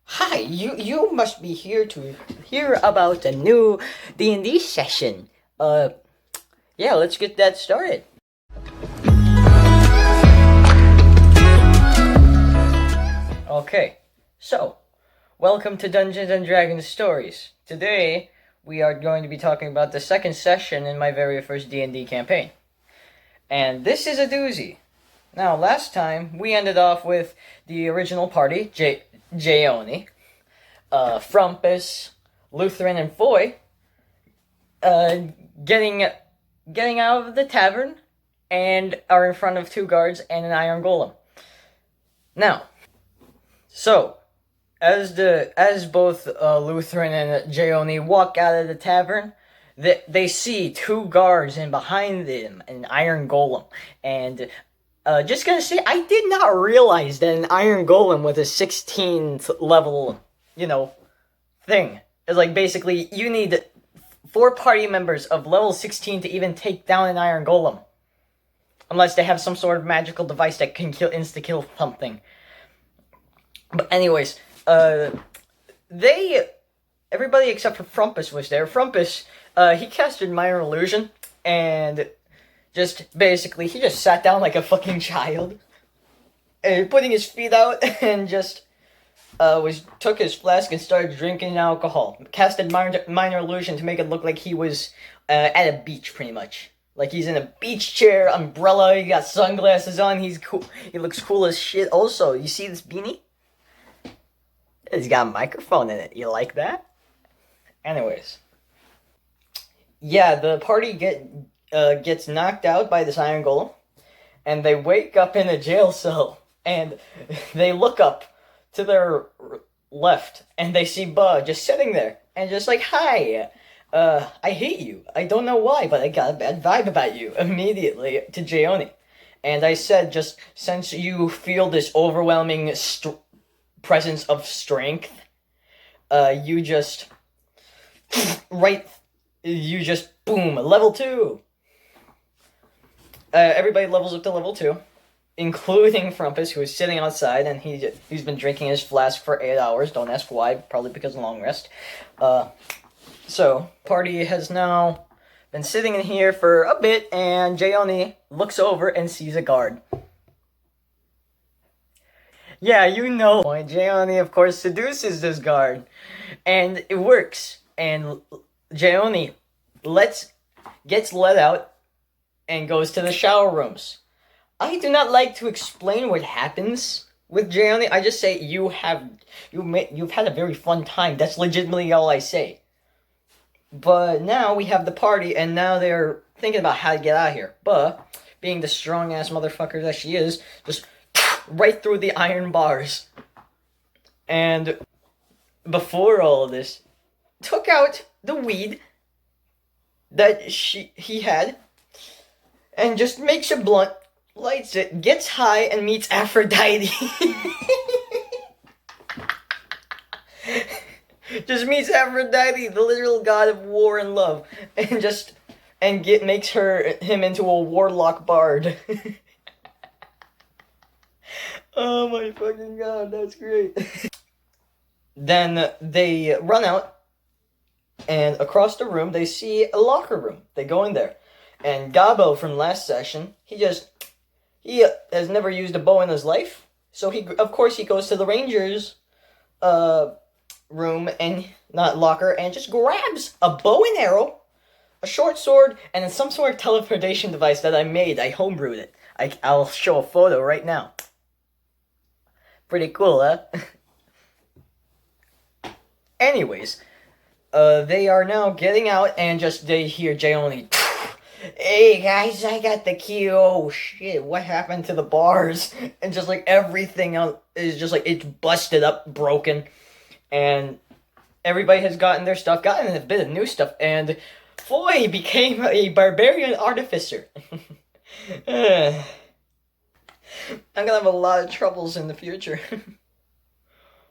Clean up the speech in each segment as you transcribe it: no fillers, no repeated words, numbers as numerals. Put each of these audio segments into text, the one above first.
Hi, you must be here to hear about a new D&D session. Yeah, let's get that started. Okay, so welcome to Dungeons and Dragons Stories. Today we are going to be talking about the second session in my very first D&D campaign. And this is a doozy. Now, last time we ended off with the original party, Jayoni, Frumpus, Lutheran, and Foy, getting out of the tavern, and are in front of two guards and an iron golem. Now, so as both Lutheran and Jayoni walk out of the tavern, they see two guards, and behind them an iron golem. And just gonna say, I did not realize that an iron golem with a 16th level, thing is like basically you need 4 party members of level 16 to even take down an iron golem, unless they have some sort of magical device that can insta-kill something. But anyways, everybody except for Frumpus was there. Frumpus, he casted Minor Illusion, and he just sat down like a fucking child, putting his feet out, and just took his flask and started drinking alcohol. Casted minor illusion to make it look like he was at a beach, pretty much. Like he's in a beach chair, umbrella, he got sunglasses on, he's cool. He looks cool as shit. Also, you see this beanie? It's got a microphone in it. You like that? Anyways. Yeah, the party gets knocked out by this iron golem, and they wake up in a jail cell, and they look up to their left, and they see Bhuh just sitting there, and just like, hi, I hate you. I don't know why, but I got a bad vibe about you, immediately, to Jayoni. And I said, just, since you feel this overwhelming presence of strength, you just, boom, level 2. Everybody levels up to level 2. Including Frumpus, who is sitting outside, and he's been drinking his flask for 8 hours. Don't ask why, probably because of long rest. So, party has now been sitting in here for a bit, and Jayoni looks over and sees a guard. Yeah, Jayoni, of course, seduces this guard, and it works. And Jayoni gets let out and goes to the shower rooms. I do not like to explain what happens with Jayoni. I just say you've had a very fun time. That's legitimately all I say. But now we have the party, and now they're thinking about how to get out of here. But being the strong ass motherfucker that she is, just right through the iron bars. And before all of this, took out the weed that he had, and just makes a blunt. Lights it, gets high, and meets Aphrodite. Just meets Aphrodite, the literal god of war and love, and makes him into a warlock bard. Oh my fucking god, that's great. Then they run out, and across the room they see a locker room. They go in there, and Gobbo from last session, he has never used a bow in his life, so he goes to the Rangers room, and not locker, and just grabs a bow and arrow, a short sword, and some sort of teleportation device that I made. I homebrewed it. I'll show a photo right now. Pretty cool, huh? Anyways, they are now getting out, and they hear Jayoni. Hey guys, I got the key. Oh shit, what happened to the bars? And just like everything else is just like, it's busted up, broken. And everybody has gotten their stuff, gotten a bit of new stuff. And Foy became a barbarian artificer. I'm gonna have a lot of troubles in the future.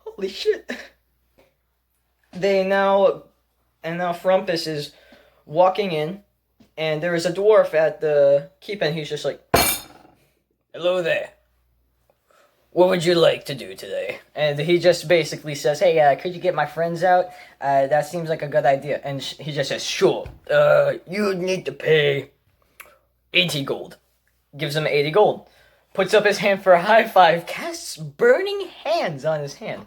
Holy shit. Now Frumpus is walking in, and there is a dwarf at the keep, and he's just like, hello there. what would you like to do today? And he just basically says, hey, could you get my friends out? That seems like a good idea. And he just says, sure. You'd need to pay 80 gold. Gives him 80 gold. Puts up his hand for a high five. Casts burning hands on his hand.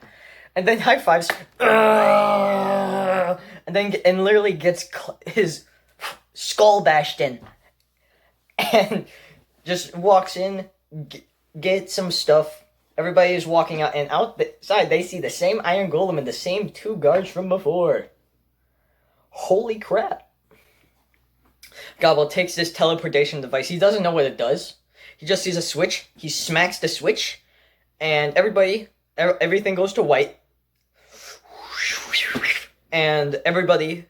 And then high fives. And literally gets his skull bashed in. And just walks in, gets some stuff. Everybody is walking out, and outside they see the same iron golem and the same 2 guards from before. Holy crap. Gobbo takes this teleportation device. He doesn't know what it does. He just sees a switch. He smacks the switch, and everything goes to white. And everybody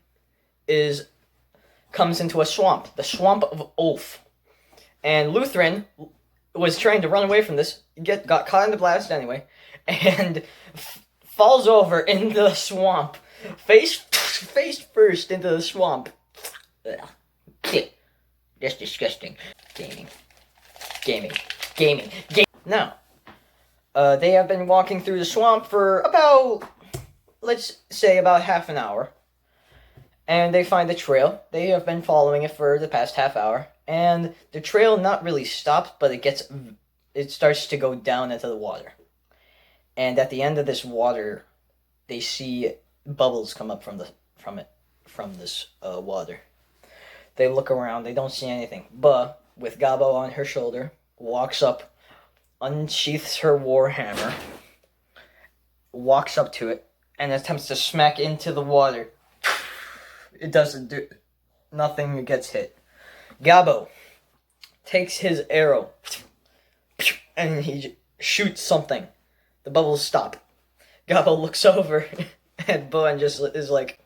comes into a swamp. The Swamp of Ulf. And Lutheran was trying to run away from this, got caught in the blast anyway, and falls over into the swamp, face first into the swamp. Ugh. That's disgusting. Gaming. Now, they have been walking through the swamp for about, let's say, about half an hour, and they find the trail. They have been following it for the past half hour. And the trail not really stops, but it starts to go down into the water. And at the end of this water, they see bubbles come up from this water. They look around, they don't see anything. But with Gobbo on her shoulder, walks up, unsheaths her warhammer, walks up to it, and attempts to smack into the water. It doesn't do nothing, gets hit. Gobbo takes his arrow and he shoots something. The bubbles stop. Gobbo looks over at Bhuh and just is like,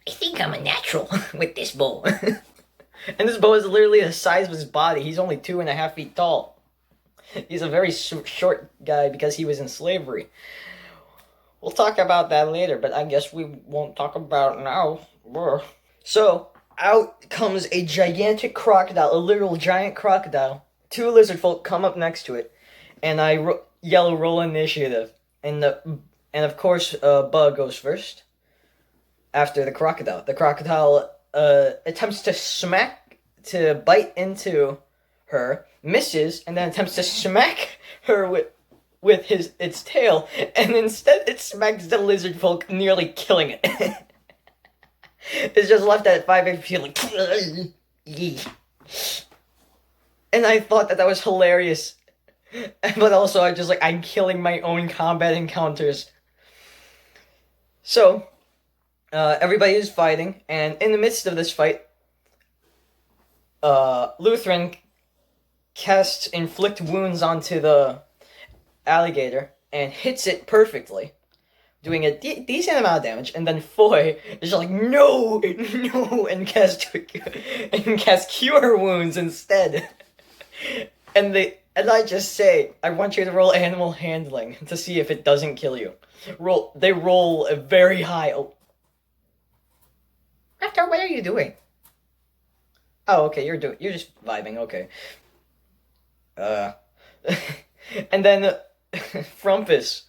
I think I'm a natural with this bow. And this bow is literally the size of his body. He's only 2.5 feet tall. He's a very short guy because he was in slavery. We'll talk about that later, but I guess we won't talk about it now. So, out comes a gigantic crocodile, a literal giant crocodile. 2 lizard folk come up next to it, and I yell roll initiative. And of course, Bhuh goes first. After the crocodile. The crocodile attempts to bite into her, misses, and then attempts to smack her with its tail, and instead it smacks the lizard folk, nearly killing it. It's just left at 5 HP, like, and I thought that was hilarious, but also I'm killing my own combat encounters. So, everybody is fighting, and in the midst of this fight, Lutheran casts inflict wounds onto the alligator and hits it perfectly, doing a decent amount of damage, and then Foy is just like, no, and cast cure wounds instead. And I just say, I want you to roll animal handling to see if it doesn't kill you. They roll a very high. Oh. Raptor, what are you doing? Oh, okay, you're just vibing, okay. And then Frumpus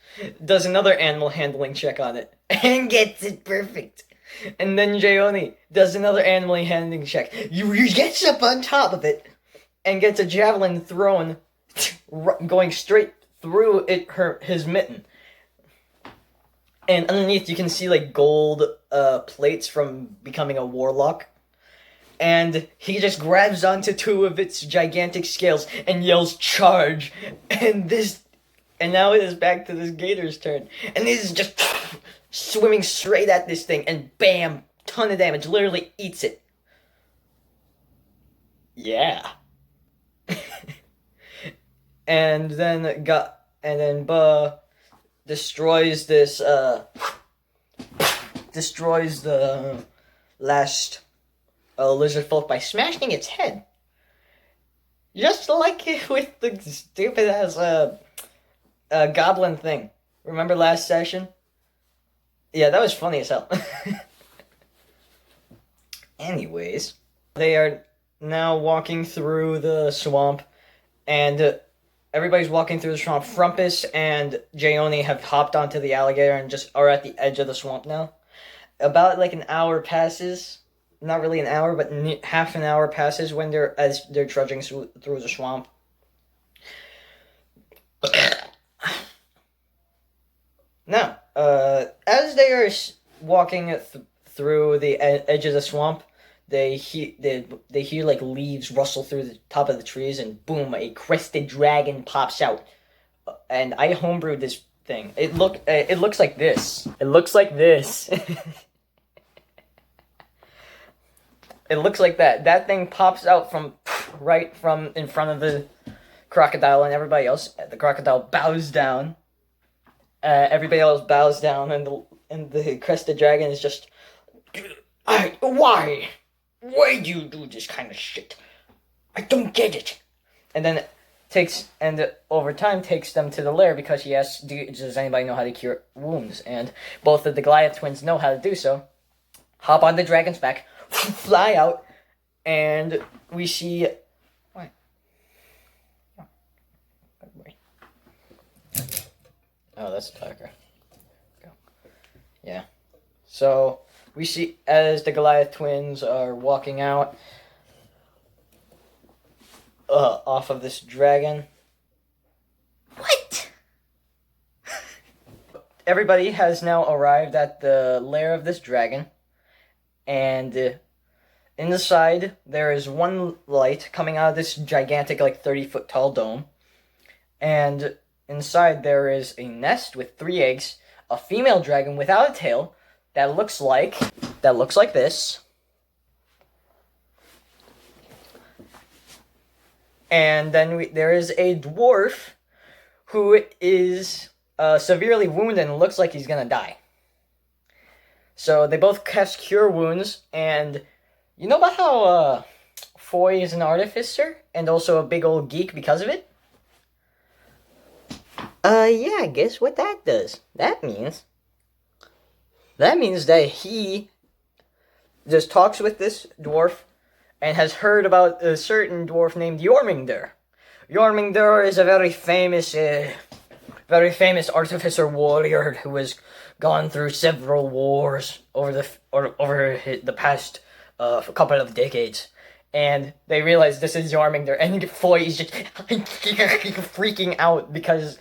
does another animal handling check on it and gets it perfect. And then Jayoni does another animal handling check. He gets up on top of it and gets a javelin thrown, going straight through his mitten. And underneath you can see like gold plates from becoming a warlock. And he just grabs onto 2 of its gigantic scales and yells, charge! And now it is back to this gator's turn. And this is just swimming straight at this thing, and bam! Ton of damage, literally eats it. Yeah. And then Bhuh destroys the last lizard folk by smashing its head. Just like it with the stupid ass goblin thing. Remember last session? Yeah, that was funny as hell. Anyways, they are now walking through the swamp, and everybody's walking through the swamp. Frumpus and Jayoni have hopped onto the alligator and just are at the edge of the swamp now. About like an hour passes. Not really an hour, but half an hour passes when they're trudging through the swamp. Now, as they are walking through the edge of the swamp, they hear like leaves rustle through the top of the trees, and boom, a crested dragon pops out. And I homebrewed this thing. It looks like this. It looks like this. It looks like that. That thing pops out right from in front of the crocodile and everybody else. The crocodile bows down. Everybody else bows down, and the crested dragon is just, why? Why do you do this kind of shit? I don't get it. And then over time takes them to the lair because he asks, does anybody know how to cure wounds? And both of the Goliath twins know how to do so. Hop on the dragon's back, fly out, and we see. What? Oh, that's darker. Go. Yeah. So we see as the Goliath twins are walking out off of this dragon. What? Everybody has now arrived at the lair of this dragon. And in the side, there is one light coming out of this gigantic, like 30-foot tall dome. And inside there is a nest with 3 eggs, a female dragon without a tail that looks like this. And then there is a dwarf who is severely wounded and looks like he's gonna die. So they both cast Cure Wounds, and you know about how Foy is an artificer and also a big old geek because of it? Yeah, guess what that does? That means that he just talks with this dwarf and has heard about a certain dwarf named Jormungandr. Jormungandr is a very famous artificer warrior who has gone through several wars over the past couple of decades. And they realize this is Jormungandr, and Foy is just freaking out because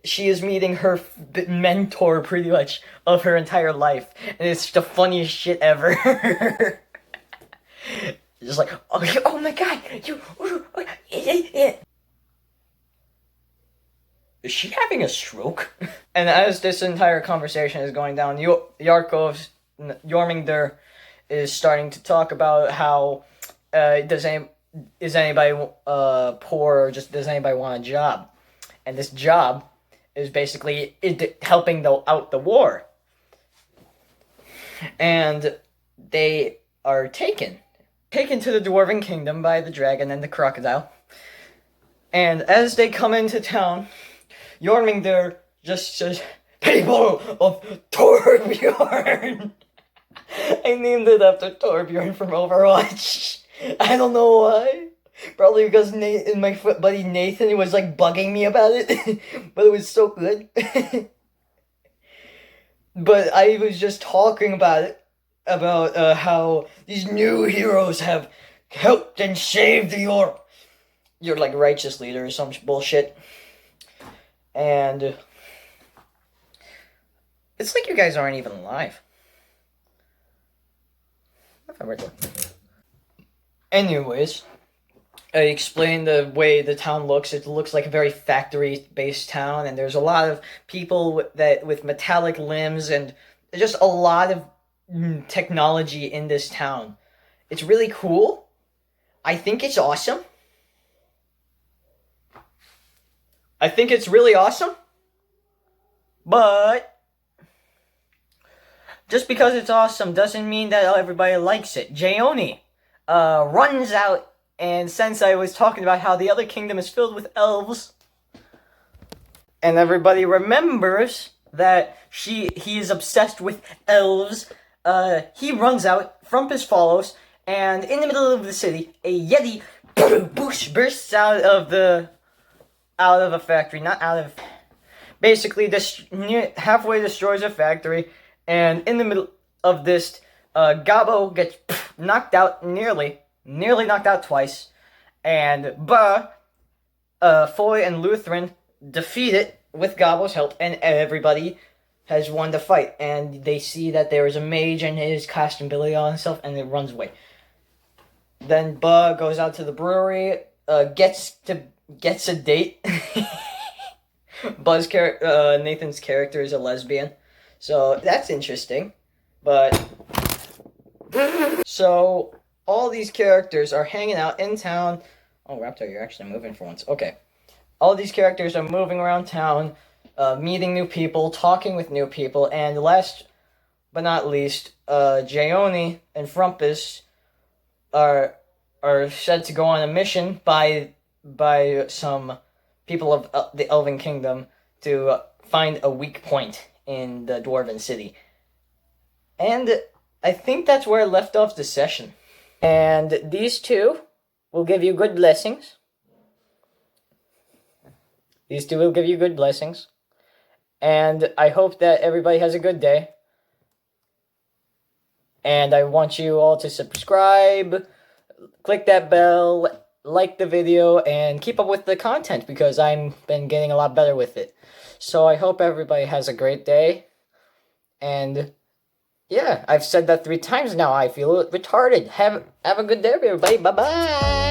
she is meeting her mentor pretty much of her entire life, and it's the funniest shit ever. Just like, oh my god, is she having a stroke? And as this entire conversation is going down, Jormungandr is starting to talk about how is anybody poor, or just does anybody want a job? And this job is basically helping out the war. And they are taken to the Dwarven Kingdom by the dragon and the crocodile. And as they come into town, Jormungandr just says, "People of Torbjorn." I named it after Torbjorn from Overwatch. I don't know why. Probably because my buddy Nathan was like bugging me about it. But it was so good. But I was just talking about it. About how these new heroes have helped and saved your like righteous leader or some bullshit. And it's like you guys aren't even alive. Anyways, I explained the way the town looks. It looks like a very factory-based town, and there's a lot of people with metallic limbs, and just a lot of technology in this town. It's really cool. I think it's awesome. I think it's really awesome. But just because it's awesome doesn't mean that everybody likes it. Jayoni runs out, and since I was talking about how the other kingdom is filled with elves, and everybody remembers that he is obsessed with elves, he runs out, Frumpus follows, and in the middle of the city, a Yeti bursts out of the out of a factory, not out of... Basically, halfway destroys a factory, and in the middle of this, Gobbo gets knocked out, nearly knocked out twice, and Bhuh, Foy, and Lutheran defeat it with Gobbo's help, and everybody has won the fight, and they see that there is a mage and his casting ability on himself, and it runs away. Then Bhuh goes out to the brewery, gets a date. Nathan's character is a lesbian, so that's interesting. But so all these characters are hanging out in town. Oh, Raptor, you're actually moving for once. Okay, all these characters are moving around town, meeting new people, talking with new people, and last but not least, Jayoni and Frumpus are said to go on a mission by some people of the Elven Kingdom to find a weak point in the Dwarven City. And I think that's where I left off the session. And these two will give you good blessings. These two will give you good blessings. And I hope that everybody has a good day. And I want you all to subscribe, click that bell, like the video, and keep up with the content because I've been getting a lot better with it. So I hope everybody has a great day. And yeah, I've said that 3 times now. I feel retarded. Have a good day, everybody. Bye-bye.